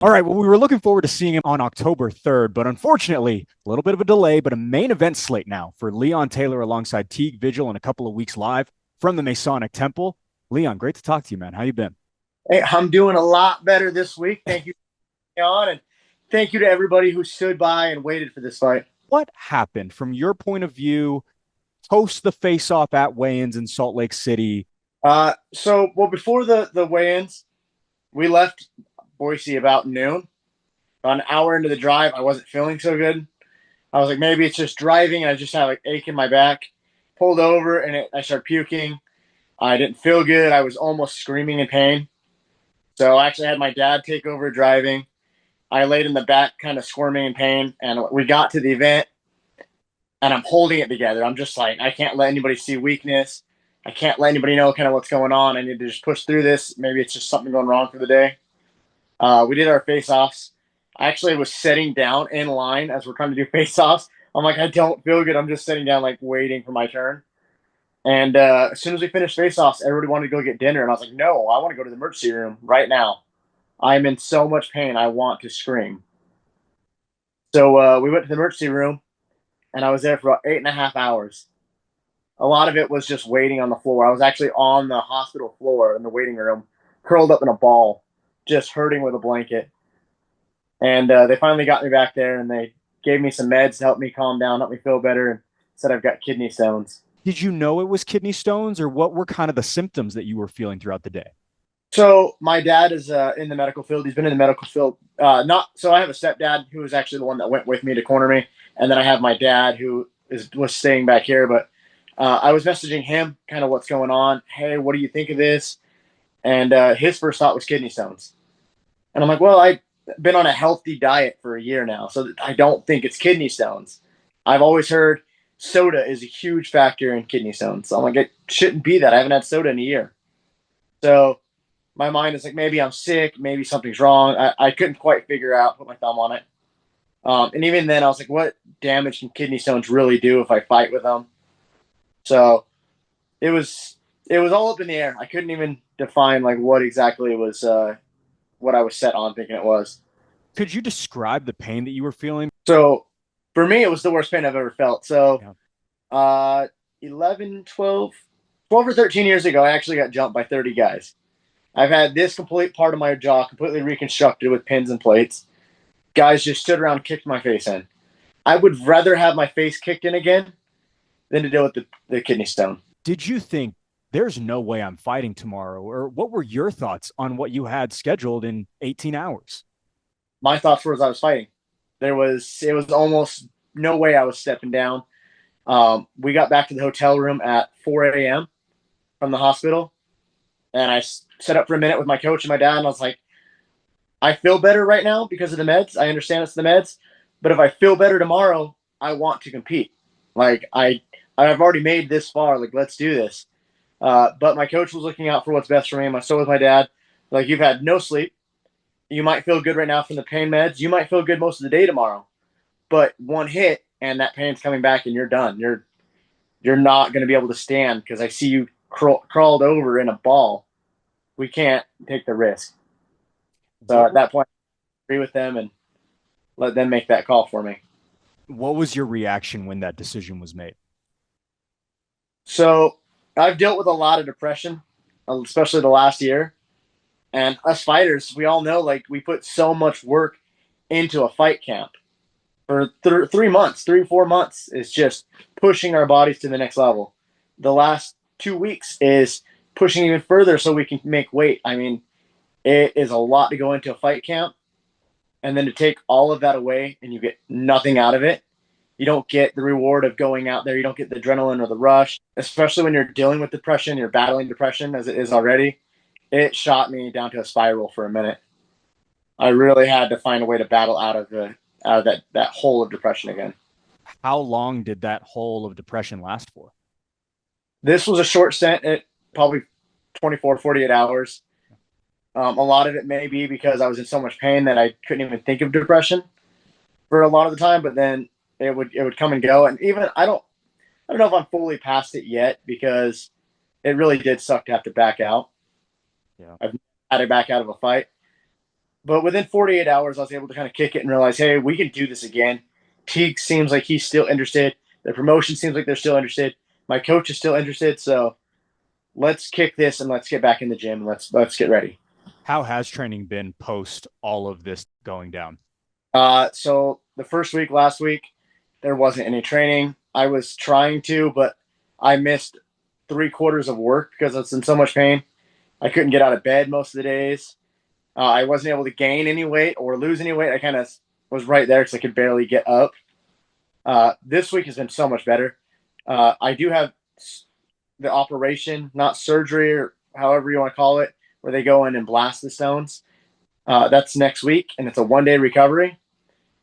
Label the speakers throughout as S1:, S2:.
S1: All right. Well, we were looking forward to seeing him on October 3rd, but unfortunately, a little bit of a delay, but a main event slate now for Leon Taylor alongside Teague Vigil in a couple of weeks live from the Masonic Temple. Leon, great to talk to you, man. How you been?
S2: Hey, I'm doing a lot better this week. Thank you, on, and thank you to everybody who stood by and waited for this fight.
S1: What happened from your point of view post the face-off at weigh-ins in Salt Lake City?
S2: Before the weigh-ins, we left Boise about noon. About an hour into the drive, I wasn't feeling so good. I was like, maybe it's just driving, and I just had like ache in my back. Pulled over, and I started puking. I didn't feel good. I was almost screaming in pain. So I actually had my dad take over driving. I laid in the back, kind of squirming in pain, and we got to the event, and I'm holding it together. I'm just like, I can't let anybody see weakness. I can't let anybody know kind of what's going on. I need to just push through this. Maybe it's just something going wrong for the day. We did our face offs. I actually was sitting down in line as we're trying to do face offs. I'm like, I don't feel good. I'm just sitting down, like waiting for my turn. And as soon as we finished face offs, everybody wanted to go get dinner. And I was like, no, I want to go to the emergency room right now. I'm in so much pain. I want to scream. So we went to the emergency room, and I was there for about 8.5 hours. A lot of it was just waiting on the floor. I was actually on the hospital floor in the waiting room, curled up in a ball, just hurting with a blanket. And they finally got me back there, and they gave me some meds to help me calm down, help me feel better, and said I've got kidney stones.
S1: Did you know it was kidney stones, or what were kind of the symptoms that you were feeling throughout the day?
S2: So my dad is in the medical field. He's been in the medical field. Not so. I have a stepdad who was actually the one that went with me to corner me, and then I have my dad who was staying back here. But I was messaging him, kind of what's going on. Hey, what do you think of this? And his first thought was kidney stones. And I'm like, well, I've been on a healthy diet for a year now, so I don't think it's kidney stones. I've always heard soda is a huge factor in kidney stones. So I'm like, it shouldn't be that. I haven't had soda in a year. So my mind is like, maybe I'm sick, maybe something's wrong. I couldn't quite figure out, put my thumb on it. And even then, I was like, what damage can kidney stones really do if I fight with them? So it was it was all up in the air. I couldn't even define like what exactly was what I was set on thinking it was.
S1: Could you describe the pain that you were feeling?
S2: So for me, it was the worst pain I've ever felt. So
S1: Yeah.
S2: uh, 11, 12, 12 or 13 years ago, I actually got jumped by 30 guys. I've had this complete part of my jaw completely reconstructed with pins and plates. Guys just stood around and kicked my face in. I would rather have my face kicked in again than to deal with the kidney stone.
S1: Did you think there's no way I'm fighting tomorrow? Or what were your thoughts on what you had scheduled in 18 hours?
S2: My thoughts were as I was fighting. It was almost no way I was stepping down. We got back to the hotel room at 4 a.m. from the hospital, and I set up for a minute with my coach and my dad, and I was like, I feel better right now because of the meds. I understand it's the meds, but if I feel better tomorrow, I want to compete. Like I've already made this far. Like let's do this. But my coach was looking out for what's best for me. So was my dad. Like you've had no sleep. You might feel good right now from the pain meds. You might feel good most of the day tomorrow, but one hit and that pain's coming back and you're done. You're not going to be able to stand because I see you crawled over in a ball. We can't take the risk. So
S1: What
S2: at that point, I agree with them and let them make that call for me.
S1: what was your reaction when that decision was made?
S2: So I've dealt with a lot of depression, especially the last year. And us fighters, we all know like we put so much work into a fight camp for 3 months, 3 4 months is just pushing our bodies to the next level. The last 2 weeks is pushing even further so we can make weight. I mean, it is a lot to go into a fight camp, and then to take all of that away and you get nothing out of it. You don't get the reward of going out there. You don't get the adrenaline or the rush, especially when you're dealing with depression, you're battling depression as it is already. It shot me down to a spiral for a minute. I really had to find a way to battle out of that hole of depression again.
S1: How long did that hole of depression last for?
S2: This was a short stint at probably 24, 48 hours. A lot of it may be because I was in so much pain that I couldn't even think of depression for a lot of the time, but then it would come and go. And even I don't know if I'm fully past it yet because it really did suck to have to back out.
S1: Yeah.
S2: I've had to back out of a fight. But within 48 hours, I was able to kind of kick it and realize, hey, we can do this again. Teague seems like he's still interested. The promotion seems like they're still interested. My coach is still interested. So let's kick this and let's get back in the gym. Let's get ready.
S1: How has training been post all of this going down?
S2: So the first week, last week, there wasn't any training. I was trying to, but I missed 3 quarters of work because I was in so much pain. I couldn't get out of bed most of the days. I wasn't able to gain any weight or lose any weight. I kind of was right there because I could barely get up. This week has been so much better. I do have the operation, not surgery or however you want to call it, where they go in and blast the stones. That's next week, and it's a 1 day recovery.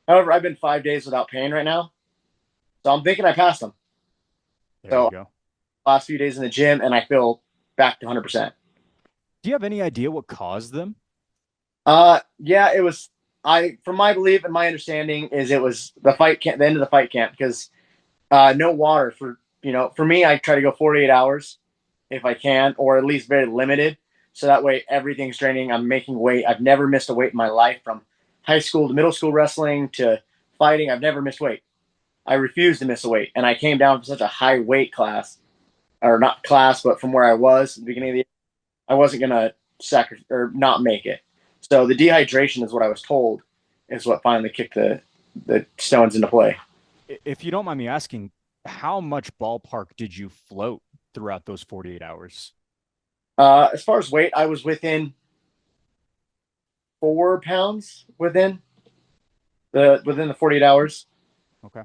S2: However, I've been 5 days without pain right now, so I'm thinking I passed them.
S1: There you
S2: So
S1: go.
S2: last few days in the gym, and I feel back to 100%.
S1: Do you have any idea what caused them?
S2: Yeah, it was. From my belief and my understanding, is it was the fight camp, the end of the fight camp, because no water for for me. I try to go 48 hours if I can, or at least very limited, so that way everything's draining. I'm making weight. I've never missed a weight in my life from high school to middle school wrestling to fighting. I've never missed weight. I refused to miss a weight, and I came down from such a high weight class, or not class, but from where I was at the beginning of the year, I wasn't gonna sacrifice or not make it. So the dehydration is what I was told is what finally kicked the stones into play.
S1: If you don't mind me asking, how much ballpark did you float throughout those 48 hours?
S2: As far as weight, I was within 4 pounds within the 48 hours,
S1: Okay.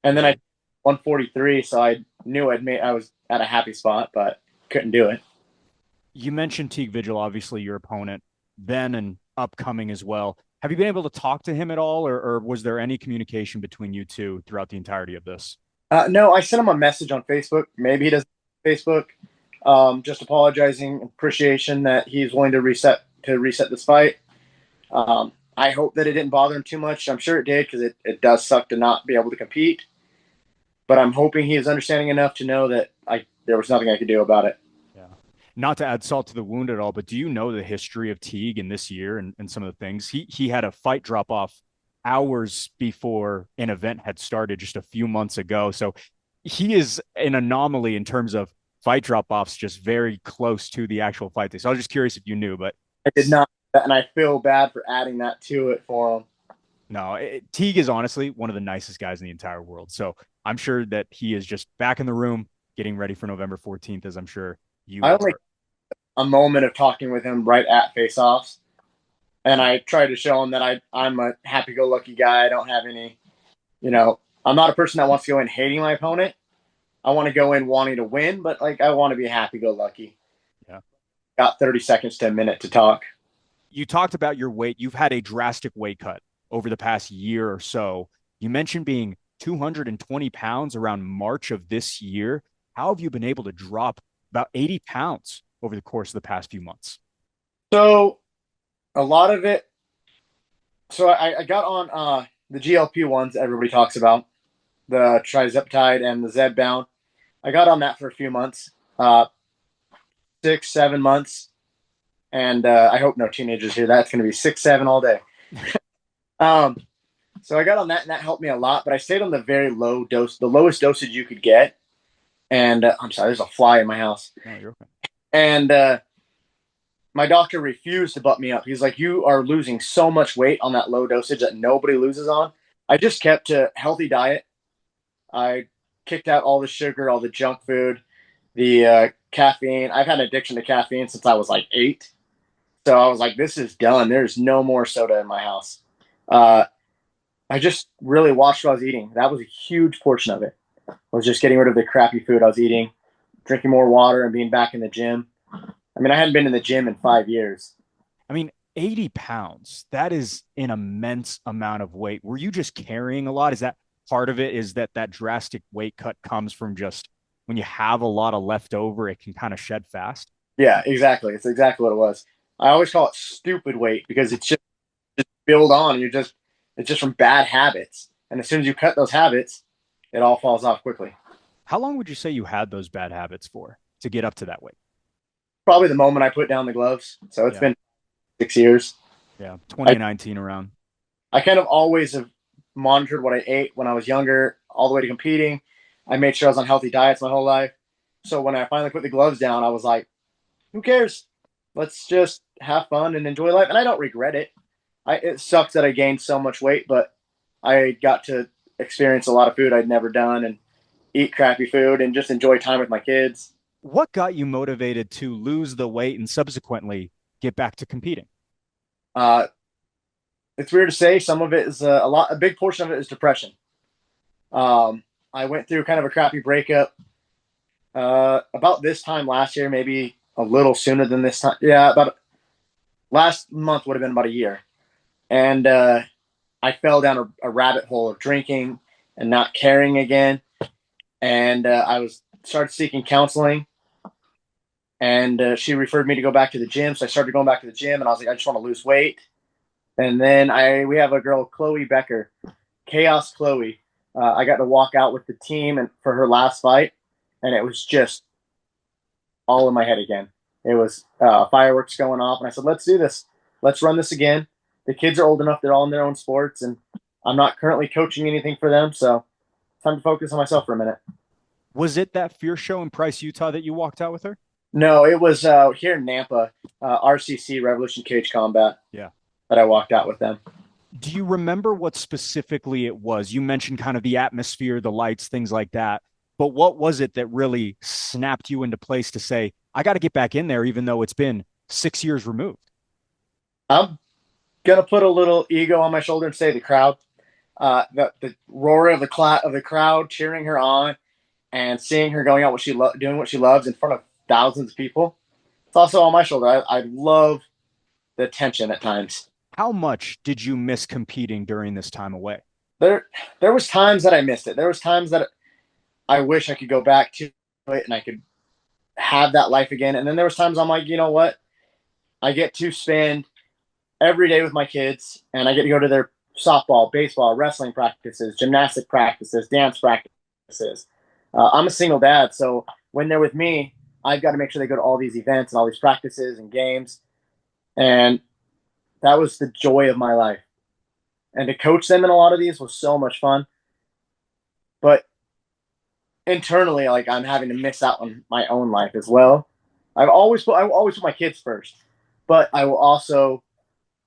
S2: and then I 143, so I knew I was at a happy spot, but couldn't do it.
S1: You mentioned Teague Vigil, obviously your opponent, then and upcoming as well. Have you been able to talk to him at all, or was there any communication between you two throughout the entirety of this?
S2: No, I sent him a message on Facebook. Maybe he doesn't have Facebook. Just apologizing, appreciation that he's willing to reset this fight. I hope that it didn't bother him too much. I'm sure it did because it does suck to not be able to compete. But I'm hoping he is understanding enough to know that there was nothing I could do about it.
S1: Yeah. Not to add salt to the wound at all, but do you know the history of Teague in this year and some of the things? He had a fight drop off hours before an event had started just a few months ago. So he is an anomaly in terms of fight drop offs, just very close to the actual fight day. So I was just curious if you knew, but
S2: I did not, and I feel bad for adding that to it for him.
S1: no, Teague is honestly one of the nicest guys in the entire world. So I'm sure that he is just back in the room getting ready for November 14th, as I'm sure you
S2: I only
S1: are.
S2: a moment of talking with him right at face-offs, and I tried to show him that I'm a happy-go-lucky guy. I don't have any, I'm not a person that wants to go in hating my opponent. I want to go in wanting to win, but like I want to be happy-go-lucky.
S1: Yeah.
S2: Got 30 seconds to a minute to talk.
S1: You talked about your weight. You've had a drastic weight cut over the past year or so. You mentioned being 220 pounds around March of this year. How have you been able to drop about 80 pounds over the course of the past few months?
S2: So a lot of it. So I got on the GLP ones everybody talks about, the trizepatide and the Zepbound. I got on that for a few months, 6, 7 months, and I hope no teenagers hear that. It's going to be 6, 7 all day. Um, so I got on that, and that helped me a lot. But I stayed on the very low dose, the lowest dosage you could get. And I'm sorry, there's a fly in my house.
S1: No, you're okay.
S2: And my doctor refused to butt me up. He's like, "You are losing so much weight on that low dosage that nobody loses on." I just kept a healthy diet. I kicked out all the sugar, all the junk food, the caffeine. I've had an addiction to caffeine since I was like 8. So I was like, this is done. There's no more soda in my house. Uh, I just really watched what I was eating. That was a huge portion of it. I was just getting rid of the crappy food I was eating, drinking more water, and being back in the gym. I mean, I hadn't been in the gym in 5 years.
S1: I mean, 80 pounds, that is an immense amount of weight. Were you just carrying a lot? Is that part of it? Is that drastic weight cut comes from just when you have a lot of leftover, it can kind of shed fast?
S2: Yeah, exactly. It's exactly what it was. I always call it stupid weight because it's just build on. It's just from bad habits. And as soon as you cut those habits, it all falls off quickly.
S1: How long would you say you had those bad habits for to get up to that weight?
S2: Probably the moment I put down the gloves. So it's
S1: Yeah.
S2: been 6 years.
S1: Yeah,
S2: I
S1: 2019 around.
S2: I kind of always have monitored what I ate when I was younger, all the way to competing. I made sure I was on healthy diets my whole life. So when I finally put the gloves down, I was like, who cares? Let's just have fun and enjoy life. And I don't regret it. It sucks that I gained so much weight, but I got to experience a lot of food I'd never done and eat crappy food and just enjoy time with my kids.
S1: What got you motivated to lose the weight and subsequently get back to competing?
S2: Uh, it's weird to say. Some of it is a big portion of it is depression. I went through kind of a crappy breakup about this time last year, maybe a little sooner than this time. Yeah, about last month would have been about a year. And I fell down a rabbit hole of drinking and not caring again. And I was started seeking counseling. And she referred me to go back to the gym. So I started going back to the gym, and I was like, I just want to lose weight. And then we have a girl, Chloe Becker, Chaos Chloe. I got to walk out with the team and for her last fight, and it was just all in my head again. It was fireworks going off, and I said, "Let's do this. Let's run this again." The kids are old enough; they're all in their own sports, and I'm not currently coaching anything for them, so it's time to focus on myself for a minute.
S1: Was it that fear show in Price, Utah that you walked out with her?
S2: No, it was here in Nampa, RCC Revolution Cage Combat
S1: Yeah.
S2: that I walked out with them.
S1: Do you remember what specifically it was? You mentioned kind of the atmosphere, the lights, things like that. But what was it that really snapped you into place to say, I got to get back in there, even though it's been 6 years removed?
S2: I'm gonna put a little ego on my shoulder and say the crowd, the roar of the crowd cheering her on, and seeing her going out doing what she loves in front of thousands of people. It's also on my shoulder. I love the tension at times.
S1: How much did you miss competing during this time away?
S2: There there was times that I missed it. There was times that I wish I could go back to it and I could have that life again. And then there was times I'm like, you know what? I get to spend every day with my kids, and I get to go to their softball, baseball, wrestling practices, gymnastic practices, dance practices. I'm a single dad, so when they're with me, I've got to make sure they go to all these events and all these practices and games. And that was the joy of my life. And to coach them in a lot of these was so much fun. But internally, like I'm having to miss out on my own life as well. I will always put my kids first, but I also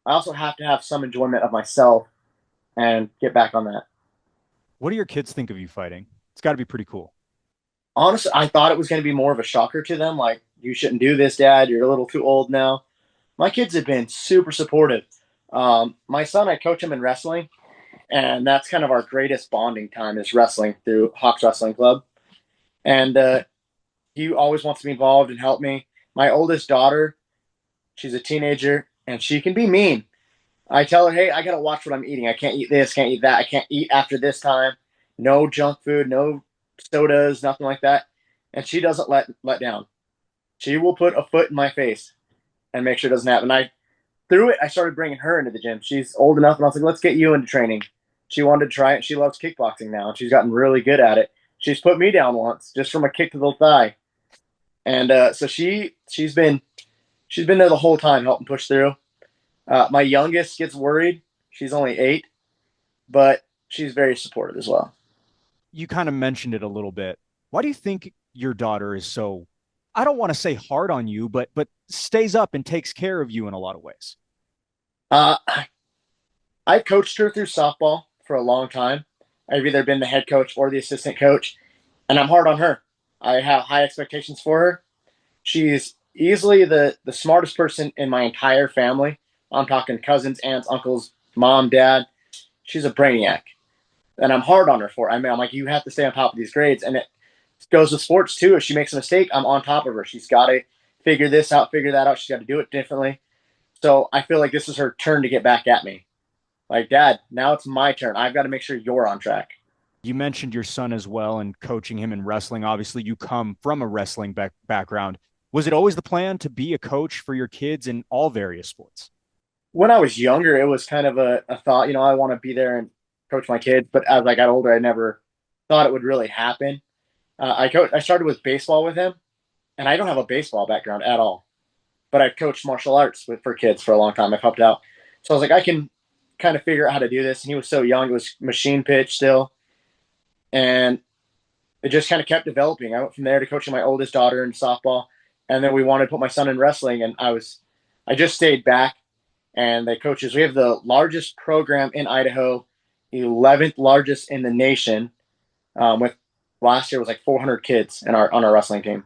S2: have to have some enjoyment of myself and get back on that.
S1: What do your kids think of you fighting? It's got to be pretty cool.
S2: Honestly, I thought it was going to be more of a shocker to them. Like, you shouldn't do this, Dad. You're a little too old now. My kids have been super supportive. My son, I coach him in wrestling, and that's kind of our greatest bonding time is wrestling through Hawks Wrestling Club. And he always wants to be involved and help me. My oldest daughter, she's a teenager, and she can be mean. I tell her, hey, I gotta watch what I'm eating. I can't eat this, can't eat that. I can't eat after this time. No junk food, no sodas, nothing like that. And she doesn't let down. She will put a foot in my face and make sure it doesn't happen. I through it, I started bringing her into the gym. She's old enough, and I was like, let's get you into training. She wanted to try it. She loves kickboxing now, and she's gotten really good at it. She's put me down once just from a kick to the thigh, and so she's been there the whole time helping push through. My youngest gets worried. She's only 8, but she's very supportive as well.
S1: You kind of mentioned it a little bit. Why do you think your daughter is so, I don't want to say hard on you, but stays up and takes care of you in a lot of ways?
S2: Uh, I coached her through softball for a long time. I've either been the head coach or the assistant coach, and I'm hard on her. I have high expectations for her. She's easily the smartest person in my entire family. I'm talking cousins, aunts, uncles, mom, dad. She's a brainiac, and I'm hard on her for it. I mean, I'm like, you have to stay on top of these grades, and it goes with sports too. If she makes a mistake, I'm on top of her. She's got to figure this out, figure that out. She's got to do it differently. So I feel like this is her turn to get back at me. Like, Dad, now it's my turn. I've got to make sure you're on track.
S1: You mentioned your son as well and coaching him in wrestling. Obviously, you come from a wrestling background. Was it always the plan to be a coach for your kids in all various sports?
S2: When I was younger, it was kind of a thought, I want to be there and coach my kids. But as I got older, I never thought it would really happen. I started with baseball with him, and I don't have a baseball background at all. But I've coached martial arts for kids for a long time. I've helped out. So I was like, I can kind of figure out how to do this. And he was so young; it was machine pitch still, and it just kind of kept developing. I went from there to coaching my oldest daughter in softball, and then we wanted to put my son in wrestling, and I just stayed back. And the coaches, we have the largest program in Idaho, 11th largest in the nation. With last year was like 400 kids in our on our wrestling team,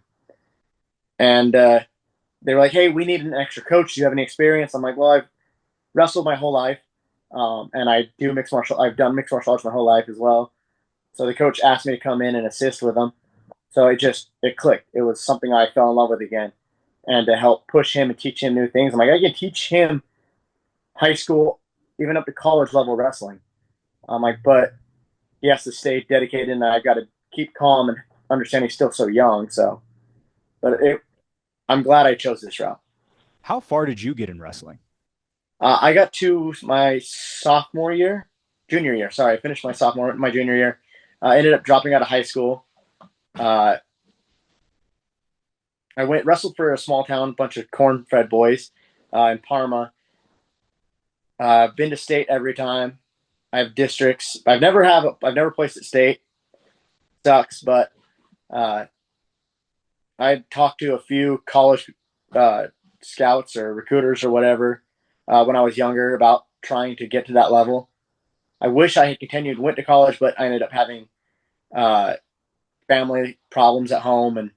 S2: and they were like, "Hey, we need an extra coach. Do you have any experience?" I'm like, "Well, I've wrestled my whole life, and I do mixed martial. I've done mixed martial arts my whole life as well." So the coach asked me to come in and assist with them. So it clicked. It was something I fell in love with again, and to help push him and teach him new things. I'm like, I can teach him high school, even up to college level wrestling. I'm like, but he has to stay dedicated, and I've got to keep calm and understand he's still so young. So, I'm glad I chose this route.
S1: How far did you get in wrestling?
S2: I got to my junior year. Sorry, I finished my junior year. I ended up dropping out of high school. Uh, I went wrestled for a small town, bunch of corn-fed boys in Parma. Been to state every time. I have districts. I've never placed at state. Sucks, but uh, I talked to a few college uh, scouts or recruiters or whatever when I was younger about trying to get to that level. I wish I had continued, went to college, but I ended up having uh, family problems at home, and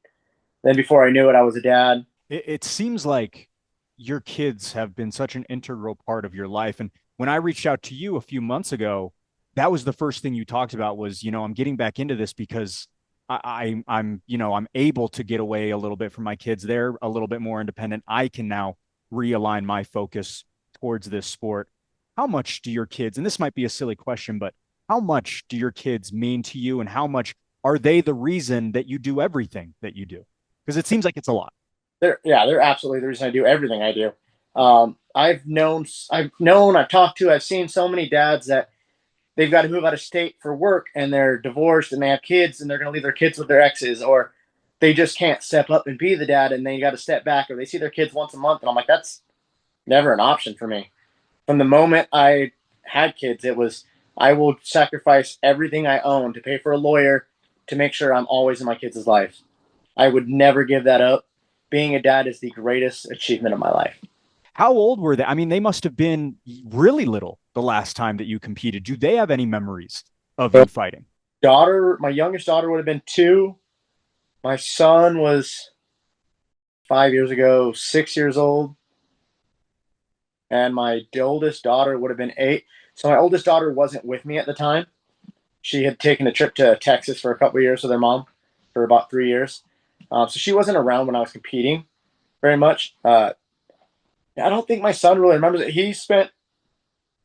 S2: then before I knew it, I was a dad.
S1: It seems like your kids have been such an integral part of your life. And when I reached out to you a few months ago, that was the first thing you talked about was, I'm getting back into this because I'm able to get away a little bit from my kids. They're a little bit more independent. I can now realign my focus towards this sport. How much do your kids, and this might be a silly question, but how much do your kids mean to you, and how much are they the reason that you do everything that you do? Because it seems like it's a lot.
S2: They're absolutely the reason I do everything I do. I've talked to, I've seen so many dads that they've got to move out of state for work and they're divorced and they have kids and they're going to leave their kids with their exes, or they just can't step up and be the dad and they got to step back, or they see their kids once a month. And I'm like, that's never an option for me. From the moment I had kids, it was, I will sacrifice everything I own to pay for a lawyer to make sure I'm always in my kids' life. I would never give that up. Being a dad is the greatest achievement of my life.
S1: How old were they? I mean, they must have been really little the last time that you competed. Do they have any memories of
S2: So
S1: you fighting?
S2: my youngest daughter would have been 2. My son was 5 years ago, 6 years old, and my oldest daughter would have been 8. So my oldest daughter wasn't with me at the time. She had taken a trip to Texas for a couple of years with her mom for about 3 years. So she wasn't around when I was competing very much. I don't think my son really remembers it. He spent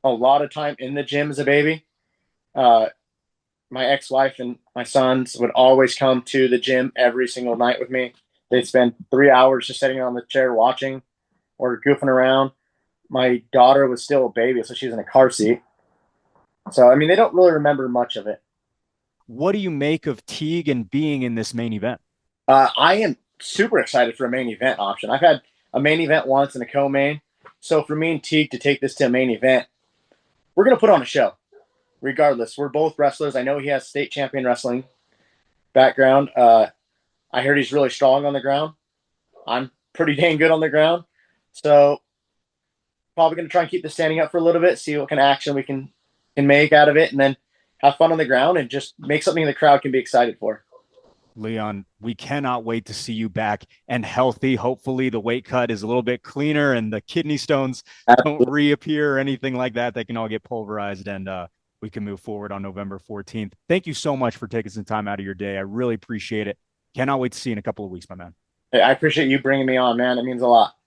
S2: a lot of time in the gym as a baby. Uh, my ex-wife and my sons would always come to the gym every single night with me. They'd spend 3 hours just sitting on the chair watching or goofing around. My daughter was still a baby, so she was in a car seat. So I mean, they don't really remember much of it.
S1: What do you make of Teague and being in this main event?
S2: I am super excited for a main event option. I've had a main event once and a co-main. So for me and Teague to take this to a main event, we're going to put on a show. Regardless, we're both wrestlers. I know he has state champion wrestling background. I heard he's really strong on the ground. I'm pretty dang good on the ground. So probably going to try and keep the standing up for a little bit, see what kind of action we can make out of it, and then have fun on the ground and just make something the crowd can be excited for.
S1: Leon, we cannot wait to see you back and healthy. Hopefully, the weight cut is a little bit cleaner and the kidney stones don't
S2: Absolutely.
S1: reappear or anything like that. They can all get pulverized and we can move forward on November 14th. Thank you so much for taking some time out of your day. I really appreciate it. Cannot wait to see you in a couple of weeks, my man.
S2: I appreciate you bringing me on, man. It means a lot.